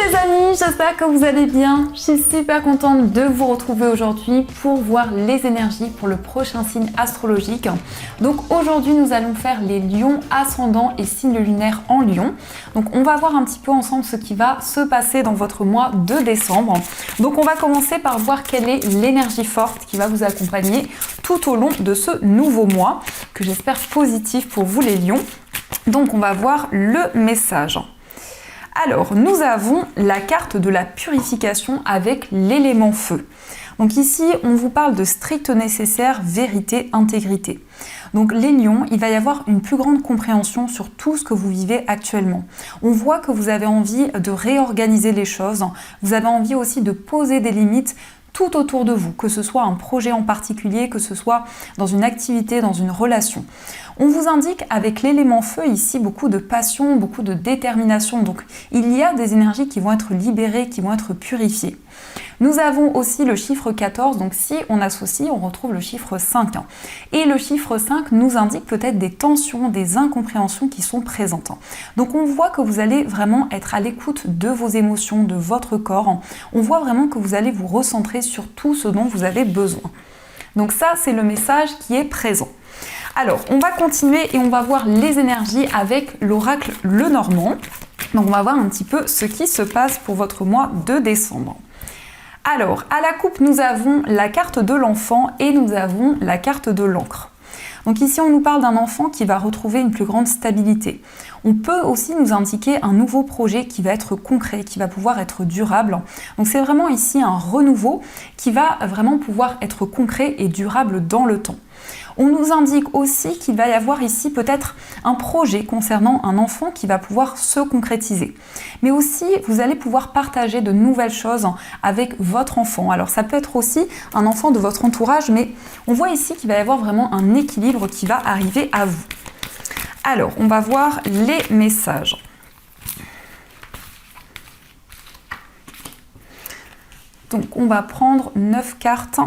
les amis, j'espère que vous allez bien. Je suis super contente de vous retrouver aujourd'hui pour voir les énergies pour le prochain signe astrologique. Donc aujourd'hui nous allons faire les lions ascendants et signes lunaires en lion. Donc on va voir un petit peu ensemble ce qui va se passer dans votre mois de décembre. Donc on va commencer par voir quelle est l'énergie forte qui va vous accompagner tout au long de ce nouveau mois que j'espère positif pour vous les lions. Donc on va voir le message. Alors, nous avons la carte de la purification avec l'élément feu. Donc ici, on vous parle de strict nécessaire, vérité, intégrité. Donc les lions, il va y avoir une plus grande compréhension sur tout ce que vous vivez actuellement. On voit que vous avez envie de réorganiser les choses, vous avez envie aussi de poser des limites tout autour de vous, que ce soit un projet en particulier, que ce soit dans une activité, dans une relation. On vous indique avec l'élément feu ici beaucoup de passion, beaucoup de détermination. Donc il y a des énergies qui vont être libérées, qui vont être purifiées. Nous avons aussi le chiffre 14, donc si on associe, on retrouve le chiffre 5. Et le chiffre 5 nous indique peut-être des tensions, des incompréhensions qui sont présentes. Donc on voit que vous allez vraiment être à l'écoute de vos émotions, de votre corps. On voit vraiment que vous allez vous recentrer sur tout ce dont vous avez besoin. Donc ça, c'est le message qui est présent. Alors, on va continuer et on va voir les énergies avec l'oracle Lenormand. Donc on va voir un petit peu ce qui se passe pour votre mois de décembre. Alors, à la coupe, nous avons la carte de l'enfant et nous avons la carte de l'encre. Donc ici, on nous parle d'un enfant qui va retrouver une plus grande stabilité. On peut aussi nous indiquer un nouveau projet qui va être concret, qui va pouvoir être durable. Donc c'est vraiment ici un renouveau qui va vraiment pouvoir être concret et durable dans le temps. On nous indique aussi qu'il va y avoir ici peut-être un projet concernant un enfant qui va pouvoir se concrétiser. Mais aussi, vous allez pouvoir partager de nouvelles choses avec votre enfant. Alors ça peut être aussi un enfant de votre entourage, mais on voit ici qu'il va y avoir vraiment un équilibre qui va arriver à vous. Alors, on va voir les messages. Donc, on va prendre 9 cartes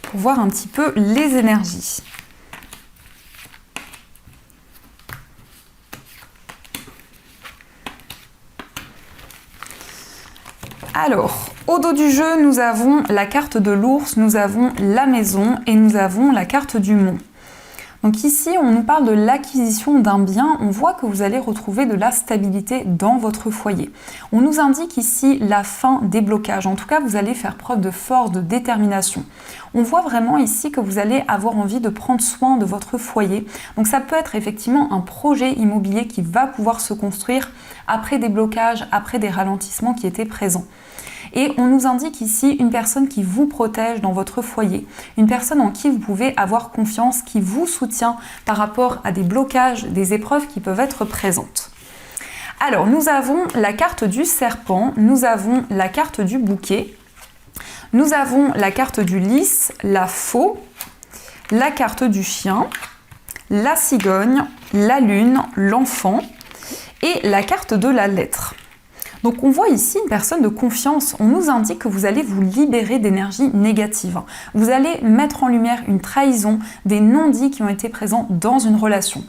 pour voir un petit peu les énergies. Alors, au dos du jeu, nous avons la carte de l'ours, nous avons la maison et nous avons la carte du mont. Donc ici, on nous parle de l'acquisition d'un bien. On voit que vous allez retrouver de la stabilité dans votre foyer. On nous indique ici la fin des blocages. En tout cas, vous allez faire preuve de force, de détermination. On voit vraiment ici que vous allez avoir envie de prendre soin de votre foyer. Donc ça peut être effectivement un projet immobilier qui va pouvoir se construire après des blocages, après des ralentissements qui étaient présents. Et on nous indique ici une personne qui vous protège dans votre foyer, une personne en qui vous pouvez avoir confiance, qui vous soutient par rapport à des blocages, des épreuves qui peuvent être présentes. Alors, nous avons la carte du serpent, nous avons la carte du bouquet, nous avons la carte du lys, la faux, la carte du chien, la cigogne, la lune, l'enfant et la carte de la lettre. Donc on voit ici une personne de confiance. On nous indique que vous allez vous libérer d'énergie négative. Vous allez mettre en lumière une trahison, des non-dits qui ont été présents dans une relation.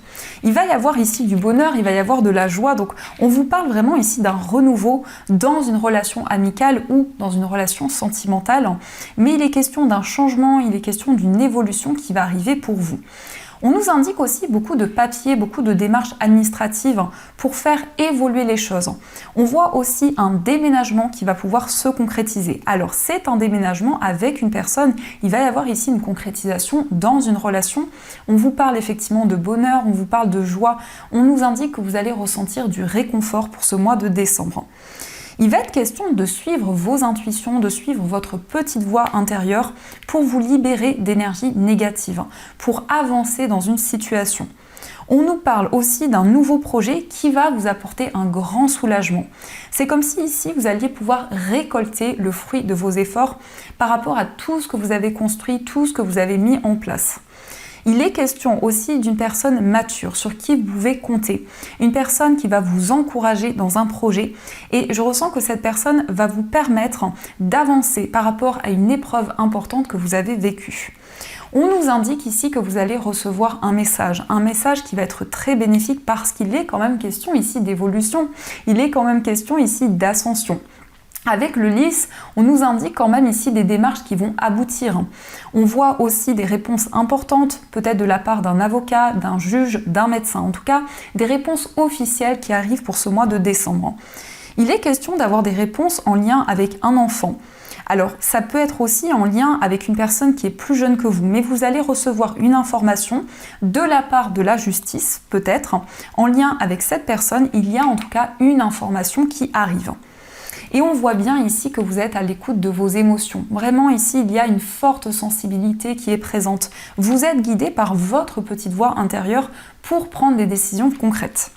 Il va y avoir ici du bonheur, il va y avoir de la joie. Donc on vous parle vraiment ici d'un renouveau dans une relation amicale ou dans une relation sentimentale. Mais il est question d'un changement, il est question d'une évolution qui va arriver pour vous. On nous indique aussi beaucoup de papiers, beaucoup de démarches administratives pour faire évoluer les choses. On voit aussi un déménagement qui va pouvoir se concrétiser. Alors c'est un déménagement avec une personne, il va y avoir ici une concrétisation dans une relation. On vous parle effectivement de bonheur, on vous parle de joie, on nous indique que vous allez ressentir du réconfort pour ce mois de décembre. Il va être question de suivre vos intuitions, de suivre votre petite voix intérieure pour vous libérer d'énergie négative, pour avancer dans une situation. On nous parle aussi d'un nouveau projet qui va vous apporter un grand soulagement. C'est comme si ici vous alliez pouvoir récolter le fruit de vos efforts par rapport à tout ce que vous avez construit, tout ce que vous avez mis en place. Il est question aussi d'une personne mature sur qui vous pouvez compter, une personne qui va vous encourager dans un projet et je ressens que cette personne va vous permettre d'avancer par rapport à une épreuve importante que vous avez vécue. On nous indique ici que vous allez recevoir un message qui va être très bénéfique parce qu'il est quand même question ici d'évolution, il est quand même question ici d'ascension. Avec le lys, on nous indique quand même ici des démarches qui vont aboutir. On voit aussi des réponses importantes, peut-être de la part d'un avocat, d'un juge, d'un médecin. En tout cas, des réponses officielles qui arrivent pour ce mois de décembre. Il est question d'avoir des réponses en lien avec un enfant. Alors, ça peut être aussi en lien avec une personne qui est plus jeune que vous, mais vous allez recevoir une information de la part de la justice, peut-être. En lien avec cette personne, il y a en tout cas une information qui arrive. Et on voit bien ici que vous êtes à l'écoute de vos émotions. Vraiment ici, il y a une forte sensibilité qui est présente. Vous êtes guidé par votre petite voix intérieure pour prendre des décisions concrètes.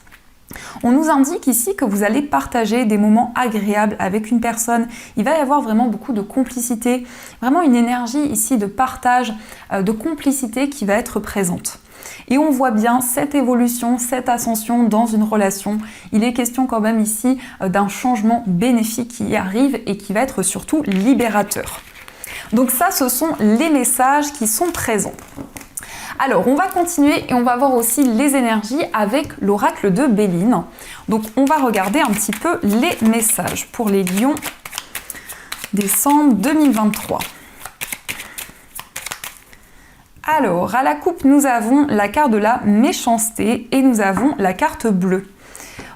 On nous indique ici que vous allez partager des moments agréables avec une personne. Il va y avoir vraiment beaucoup de complicité, vraiment une énergie ici de partage, de complicité qui va être présente. Et on voit bien cette évolution, cette ascension dans une relation. Il est question quand même ici d'un changement bénéfique qui arrive et qui va être surtout libérateur. Donc ça, ce sont les messages qui sont présents. Alors, on va continuer et on va voir aussi les énergies avec l'oracle de Béline. Donc, on va regarder un petit peu les messages pour les lions décembre 2023. Alors, à la coupe, nous avons la carte de la méchanceté et nous avons la carte bleue.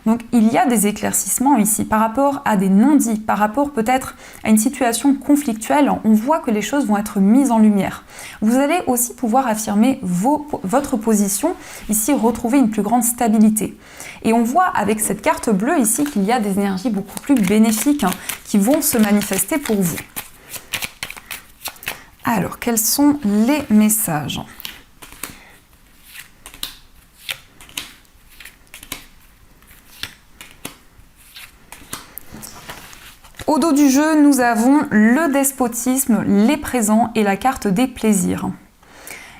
Donc, il y a des éclaircissements ici par rapport à des non-dits, par rapport peut-être à une situation conflictuelle. On voit que les choses vont être mises en lumière. Vous allez aussi pouvoir affirmer votre position, ici retrouver une plus grande stabilité. Et on voit avec cette carte bleue ici qu'il y a des énergies beaucoup plus bénéfiques qui vont se manifester pour vous. Alors, quels sont les messages ? Au dos du jeu, nous avons le despotisme, les présents et la carte des plaisirs.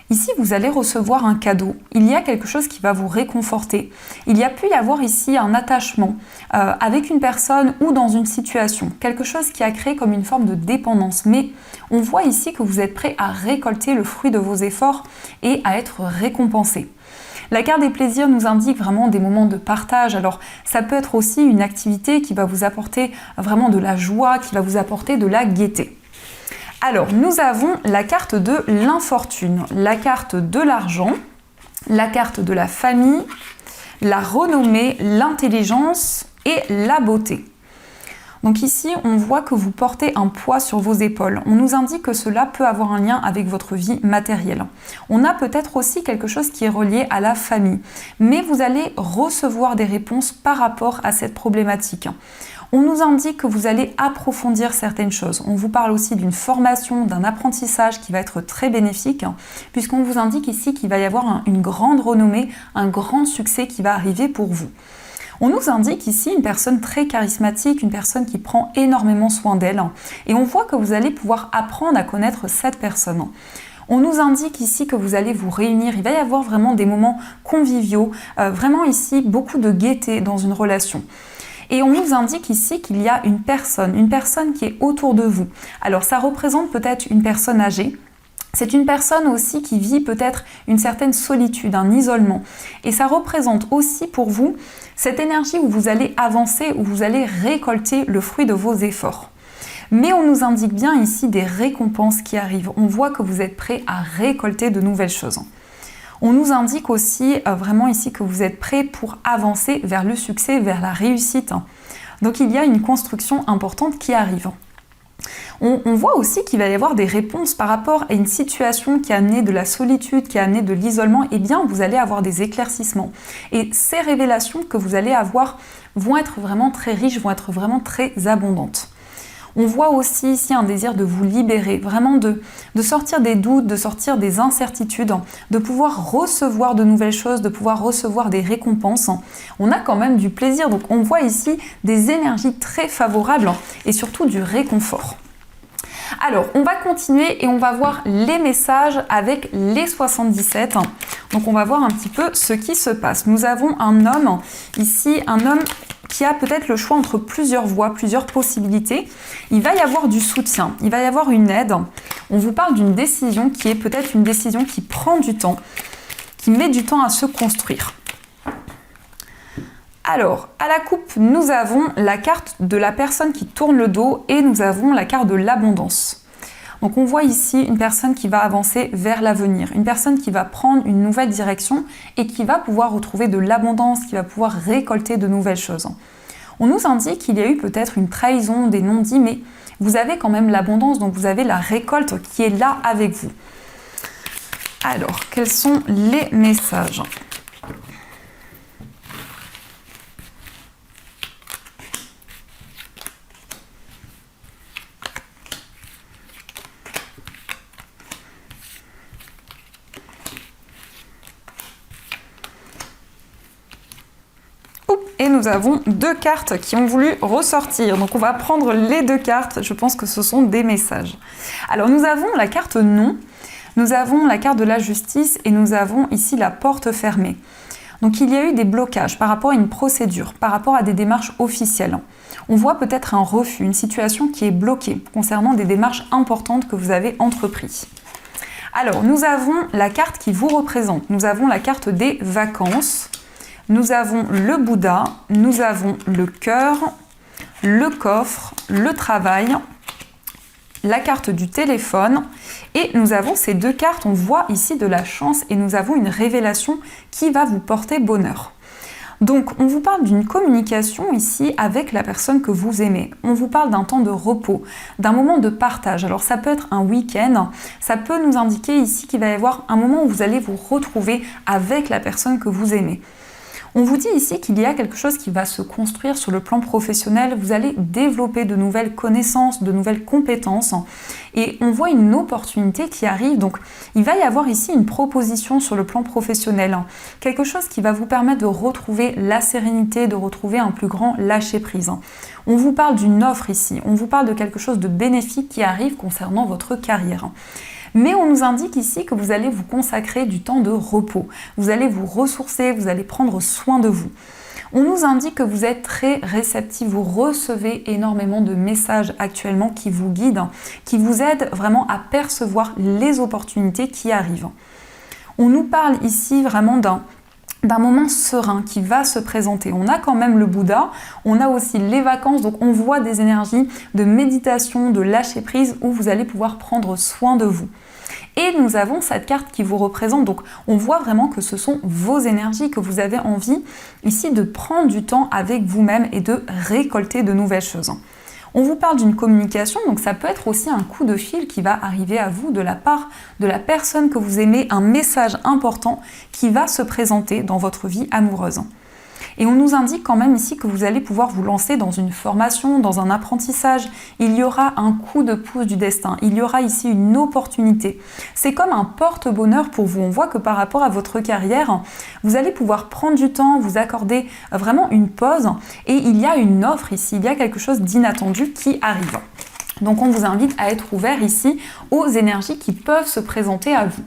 Ici, vous allez recevoir un cadeau. Il y a quelque chose qui va vous réconforter. Il y a pu y avoir ici un attachement avec une personne ou dans une situation. Quelque chose qui a créé comme une forme de dépendance. Mais on voit ici que vous êtes prêt à récolter le fruit de vos efforts et à être récompensé. La carte des plaisirs nous indique vraiment des moments de partage. Alors, ça peut être aussi une activité qui va vous apporter vraiment de la joie, qui va vous apporter de la gaieté. Alors, nous avons la carte de l'infortune, la carte de l'argent, la carte de la famille, la renommée, l'intelligence et la beauté. Donc ici, on voit que vous portez un poids sur vos épaules. On nous indique que cela peut avoir un lien avec votre vie matérielle. On a peut-être aussi quelque chose qui est relié à la famille. Mais vous allez recevoir des réponses par rapport à cette problématique. On nous indique que vous allez approfondir certaines choses. On vous parle aussi d'une formation, d'un apprentissage qui va être très bénéfique, puisqu'on vous indique ici qu'il va y avoir une grande renommée, un grand succès qui va arriver pour vous. On nous indique ici une personne très charismatique, une personne qui prend énormément soin d'elle. Et on voit que vous allez pouvoir apprendre à connaître cette personne. On nous indique ici que vous allez vous réunir. Il va y avoir vraiment des moments conviviaux, vraiment ici beaucoup de gaieté dans une relation. Et on nous indique ici qu'il y a une personne qui est autour de vous. Alors ça représente peut-être une personne âgée. C'est une personne aussi qui vit peut-être une certaine solitude, un isolement. Et ça représente aussi pour vous cette énergie où vous allez avancer, où vous allez récolter le fruit de vos efforts. Mais on nous indique bien ici des récompenses qui arrivent. On voit que vous êtes prêt à récolter de nouvelles choses. On nous indique aussi vraiment ici que vous êtes prêt pour avancer vers le succès, vers la réussite. Donc il y a une construction importante qui arrive. On voit aussi qu'il va y avoir des réponses par rapport à une situation qui a amené de la solitude, qui a amené de l'isolement. Eh bien, vous allez avoir des éclaircissements. Et ces révélations que vous allez avoir vont être vraiment très riches, vont être vraiment très abondantes. On voit aussi ici un désir de vous libérer, vraiment de sortir des doutes, de sortir des incertitudes, de pouvoir recevoir de nouvelles choses, de pouvoir recevoir des récompenses. On a quand même du plaisir, donc on voit ici des énergies très favorables et surtout du réconfort. Alors, on va continuer et on va voir les messages avec les 77. Donc, on va voir un petit peu ce qui se passe. Nous avons un homme, ici, un homme qui a peut-être le choix entre plusieurs voies, plusieurs possibilités. Il va y avoir du soutien, il va y avoir une aide. On vous parle d'une décision qui est peut-être une décision qui prend du temps, qui met du temps à se construire. Alors, à la coupe, nous avons la carte de la personne qui tourne le dos et nous avons la carte de l'abondance. Donc on voit ici une personne qui va avancer vers l'avenir, une personne qui va prendre une nouvelle direction et qui va pouvoir retrouver de l'abondance, qui va pouvoir récolter de nouvelles choses. On nous indique qu'il y a eu peut-être une trahison, des non-dits, mais vous avez quand même l'abondance, donc vous avez la récolte qui est là avec vous. Alors, quels sont les messages ? Et nous avons deux cartes qui ont voulu ressortir. Donc on va prendre les deux cartes. Je pense que ce sont des messages. Alors nous avons la carte non, nous avons la carte de la justice et nous avons ici la porte fermée. Donc il y a eu des blocages par rapport à une procédure, par rapport à des démarches officielles. On voit peut-être un refus, une situation qui est bloquée concernant des démarches importantes que vous avez entreprises. Alors nous avons la carte qui vous représente. Nous avons la carte des vacances. Nous avons le Bouddha, nous avons le cœur, le coffre, le travail, la carte du téléphone et nous avons ces deux cartes, on voit ici de la chance et nous avons une révélation qui va vous porter bonheur. Donc on vous parle d'une communication ici avec la personne que vous aimez. On vous parle d'un temps de repos, d'un moment de partage. Alors ça peut être un week-end, ça peut nous indiquer ici qu'il va y avoir un moment où vous allez vous retrouver avec la personne que vous aimez. On vous dit ici qu'il y a quelque chose qui va se construire sur le plan professionnel, vous allez développer de nouvelles connaissances, de nouvelles compétences et on voit une opportunité qui arrive, donc il va y avoir ici une proposition sur le plan professionnel, quelque chose qui va vous permettre de retrouver la sérénité, de retrouver un plus grand lâcher-prise. On vous parle d'une offre ici, on vous parle de quelque chose de bénéfique qui arrive concernant votre carrière. Mais on nous indique ici que vous allez vous consacrer du temps de repos. Vous allez vous ressourcer, vous allez prendre soin de vous. On nous indique que vous êtes très réceptif, vous recevez énormément de messages actuellement qui vous guident, qui vous aident vraiment à percevoir les opportunités qui arrivent. On nous parle ici vraiment d'un moment serein qui va se présenter. On a quand même le Bouddha, on a aussi les vacances, donc on voit des énergies de méditation, de lâcher prise où vous allez pouvoir prendre soin de vous. Et nous avons cette carte qui vous représente, donc on voit vraiment que ce sont vos énergies, que vous avez envie ici de prendre du temps avec vous-même et de récolter de nouvelles choses. On vous parle d'une communication, donc ça peut être aussi un coup de fil qui va arriver à vous de la part de la personne que vous aimez, un message important qui va se présenter dans votre vie amoureuse. Et on nous indique quand même ici que vous allez pouvoir vous lancer dans une formation, dans un apprentissage. Il y aura un coup de pouce du destin. Il y aura ici une opportunité. C'est comme un porte-bonheur pour vous. On voit que par rapport à votre carrière, vous allez pouvoir prendre du temps, vous accorder vraiment une pause. Et il y a une offre ici, il y a quelque chose d'inattendu qui arrive. Donc on vous invite à être ouvert ici aux énergies qui peuvent se présenter à vous.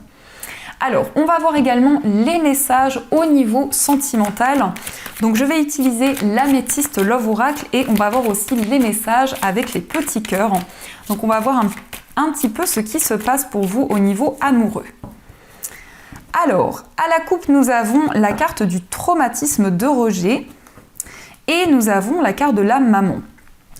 Alors, on va voir également les messages au niveau sentimental. Donc, je vais utiliser l'améthyste Love Oracle et on va voir aussi les messages avec les petits cœurs. Donc, on va voir un petit peu ce qui se passe pour vous au niveau amoureux. Alors, à la coupe, nous avons la carte du traumatisme de rejet et nous avons la carte de la maman.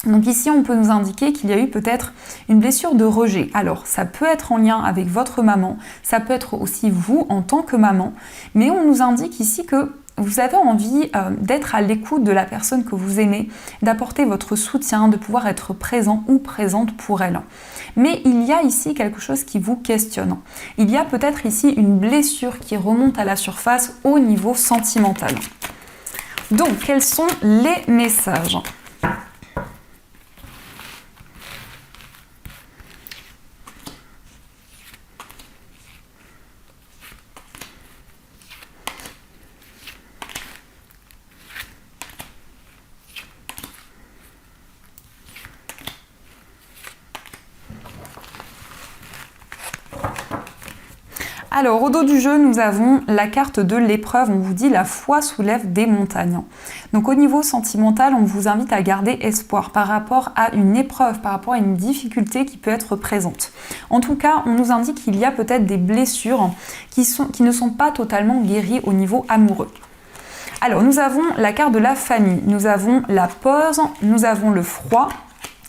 Donc ici, on peut nous indiquer qu'il y a eu peut-être une blessure de rejet. Alors, ça peut être en lien avec votre maman, ça peut être aussi vous en tant que maman, mais on nous indique ici que vous avez envie d'être à l'écoute de la personne que vous aimez, d'apporter votre soutien, de pouvoir être présent ou présente pour elle. Mais il y a ici quelque chose qui vous questionne. Il y a peut-être ici une blessure qui remonte à la surface au niveau sentimental. Donc, quels sont les messages ? Alors, au dos du jeu, nous avons la carte de l'épreuve. On vous dit la foi soulève des montagnes. Donc au niveau sentimental, on vous invite à garder espoir par rapport à une épreuve, par rapport à une difficulté qui peut être présente. En tout cas, on nous indique qu'il y a peut-être des blessures qui ne sont pas totalement guéries au niveau amoureux. Alors, nous avons la carte de la famille, nous avons la pause, nous avons le froid,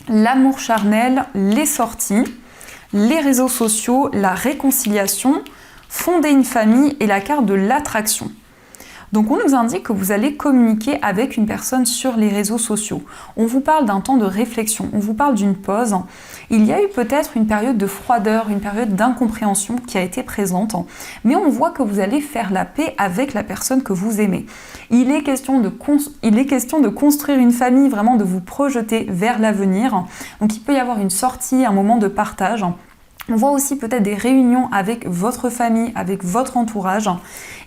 l'amour charnel, les sorties, les réseaux sociaux, la réconciliation, fonder une famille et la carte de l'attraction. Donc on nous indique que vous allez communiquer avec une personne sur les réseaux sociaux. On vous parle d'un temps de réflexion, on vous parle d'une pause. Il y a eu peut-être une période de froideur, une période d'incompréhension qui a été présente, mais on voit que vous allez faire la paix avec la personne que vous aimez. Il est question de construire une famille, vraiment de vous projeter vers l'avenir. Donc il peut y avoir une sortie, un moment de partage. On voit aussi peut-être des réunions avec votre famille, avec votre entourage.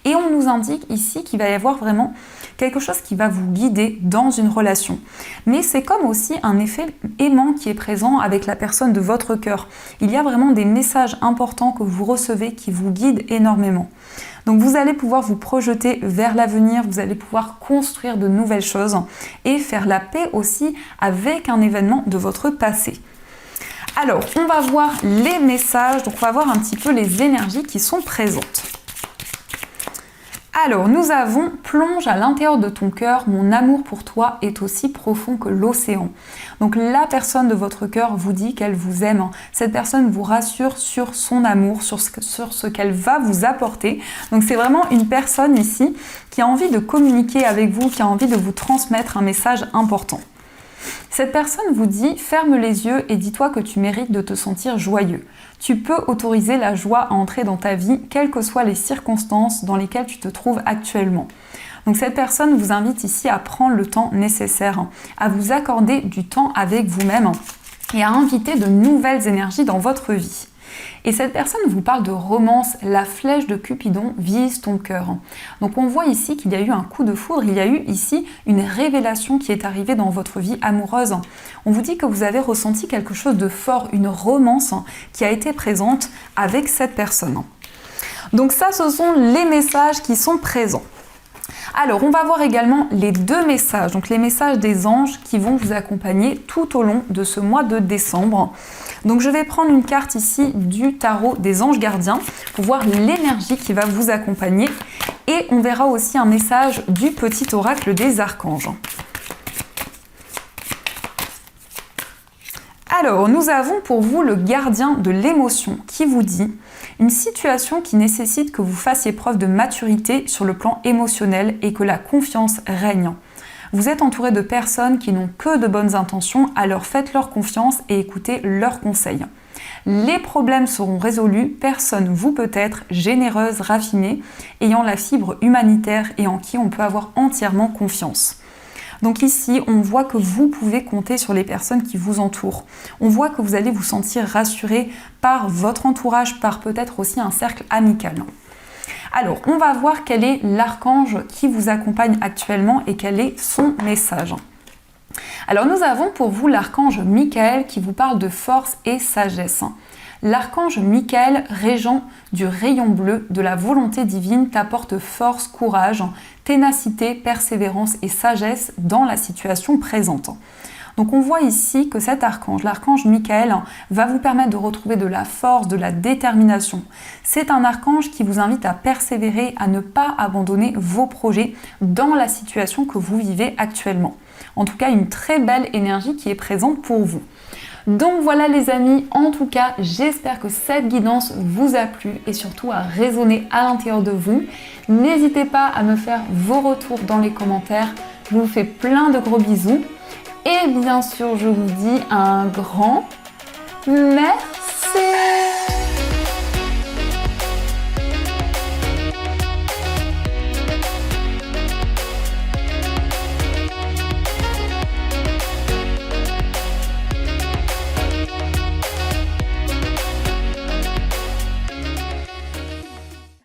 Et on nous indique ici qu'il va y avoir vraiment quelque chose qui va vous guider dans une relation. Mais c'est comme aussi un effet aimant qui est présent avec la personne de votre cœur. Il y a vraiment des messages importants que vous recevez qui vous guident énormément. Donc vous allez pouvoir vous projeter vers l'avenir, vous allez pouvoir construire de nouvelles choses et faire la paix aussi avec un événement de votre passé. Alors, on va voir les messages, donc on va voir un petit peu les énergies qui sont présentes. Alors, nous avons « Plonge à l'intérieur de ton cœur, mon amour pour toi est aussi profond que l'océan ». Donc la personne de votre cœur vous dit qu'elle vous aime. Cette personne vous rassure sur son amour, sur ce qu'elle va vous apporter. Donc c'est vraiment une personne ici qui a envie de communiquer avec vous, qui a envie de vous transmettre un message important. Cette personne vous dit « Ferme les yeux et dis-toi que tu mérites de te sentir joyeux. Tu peux autoriser la joie à entrer dans ta vie, quelles que soient les circonstances dans lesquelles tu te trouves actuellement. » Donc cette personne vous invite ici à prendre le temps nécessaire, à vous accorder du temps avec vous-même et à inviter de nouvelles énergies dans votre vie. Et cette personne vous parle de romance, la flèche de Cupidon vise ton cœur. Donc on voit ici qu'il y a eu un coup de foudre, il y a eu ici une révélation qui est arrivée dans votre vie amoureuse. On vous dit que vous avez ressenti quelque chose de fort, une romance qui a été présente avec cette personne. Donc ça, ce sont les messages qui sont présents. Alors, on va voir également les deux messages, donc les messages des anges qui vont vous accompagner tout au long de ce mois de décembre. Donc, je vais prendre une carte ici du tarot des anges gardiens pour voir l'énergie qui va vous accompagner. Et on verra aussi un message du petit oracle des archanges. Alors, nous avons pour vous le gardien de l'émotion qui vous dit « Une situation qui nécessite que vous fassiez preuve de maturité sur le plan émotionnel et que la confiance règne. Vous êtes entouré de personnes qui n'ont que de bonnes intentions, alors faites-leur confiance et écoutez leurs conseils. Les problèmes seront résolus, personne vous peut être généreuse, raffinée, ayant la fibre humanitaire et en qui on peut avoir entièrement confiance. » Donc ici, on voit que vous pouvez compter sur les personnes qui vous entourent. On voit que vous allez vous sentir rassuré par votre entourage, par peut-être aussi un cercle amical. Alors, on va voir quel est l'archange qui vous accompagne actuellement et quel est son message. Alors, nous avons pour vous l'archange Michael qui vous parle de force et sagesse. L'archange Michael, régent du rayon bleu de la volonté divine, t'apporte force, courage, ténacité, persévérance et sagesse dans la situation présente. Donc on voit ici que cet archange, l'archange Michael, va vous permettre de retrouver de la force, de la détermination. C'est un archange qui vous invite à persévérer, à ne pas abandonner vos projets dans la situation que vous vivez actuellement. En tout cas, une très belle énergie qui est présente pour vous. Donc voilà les amis, en tout cas, j'espère que cette guidance vous a plu et surtout a résonné à l'intérieur de vous. N'hésitez pas à me faire vos retours dans les commentaires. Je vous fais plein de gros bisous. Et bien sûr, je vous dis un grand merci.